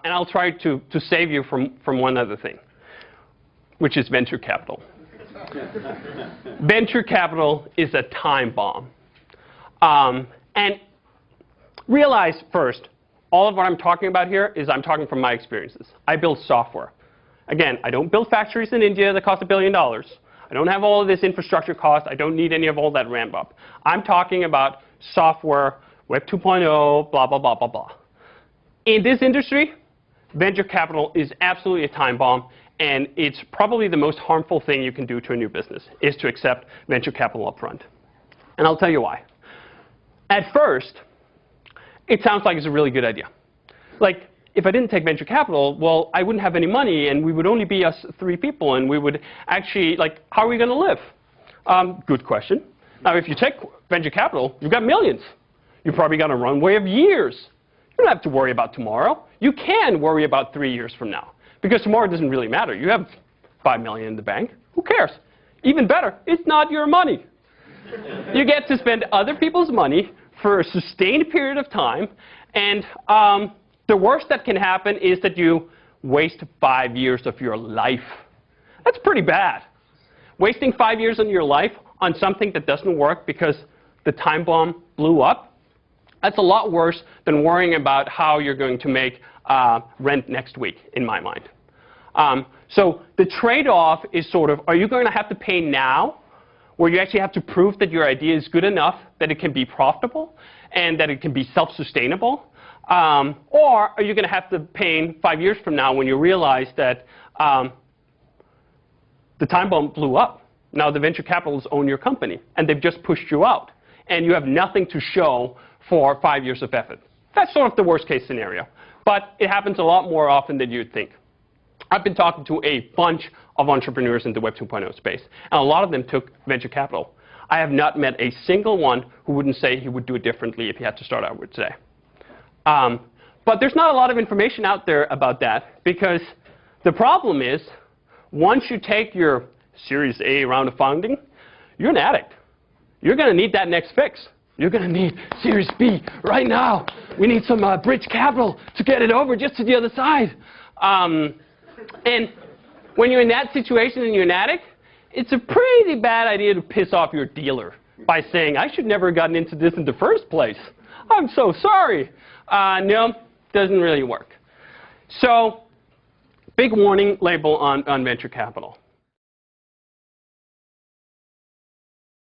and I'll try to save you from one other thing, which is venture capital. Venture capital is a time bomb. And realize first, all of what I'm talking about here is I'm talking from my experiences. I build software. Again, I don't build factories in India that cost $1 billion. I don't have all of this infrastructure cost. I don't need any of all that ramp up. I'm talking about software, Web 2.0, blah, blah, blah, blah, blah. In this industry, venture capital is absolutely a time bomb, and it's probably the most harmful thing you can do to a new business, is to accept venture capital up front. And I'll tell you why. At first, it sounds like it's a really good idea. Like, if I didn't take venture capital, well, I wouldn't have any money, and we would only be us 3 people, and we would actually, like, how are we going to live? Good question. Now, if you take venture capital, you've got millions. You've probably got a runway of years. You don't have to worry about tomorrow. You can worry about 3 years from now, because tomorrow doesn't really matter. You have $5 million in the bank. Who cares? Even better, it's not your money. You get to spend other people's money for a sustained period of time, and the worst that can happen is that you waste 5 years of your life. That's pretty bad. Wasting 5 years of your life on something that doesn't work because the time bomb blew up, that's a lot worse than worrying about how you're going to make rent next week, in my mind. So the trade-off is sort of, are you going to have to pay now, where you actually have to prove that your idea is good enough that it can be profitable and that it can be self-sustainable? Or are you going to have to pay 5 years from now when you realize that the time bomb blew up? Now the venture capitalists own your company, and they've just pushed you out, and you have nothing to show for 5 years of effort. That's sort of the worst case scenario. But it happens a lot more often than you'd think. I've been talking to a bunch of entrepreneurs in the Web 2.0 space, and a lot of them took venture capital. I have not met a single one who wouldn't say he would do it differently if he had to start out with today. But there's not a lot of information out there about that, because the problem is, once you take your Series A round of funding, you're an addict. You're going to need that next fix. You're going to need Series B right now. We need some bridge capital to get it over just to the other side. And when you're in that situation and you're an addict, it's a pretty bad idea to piss off your dealer by saying, I should never have gotten into this in the first place. I'm so sorry. No, doesn't really work. So big warning label on venture capital.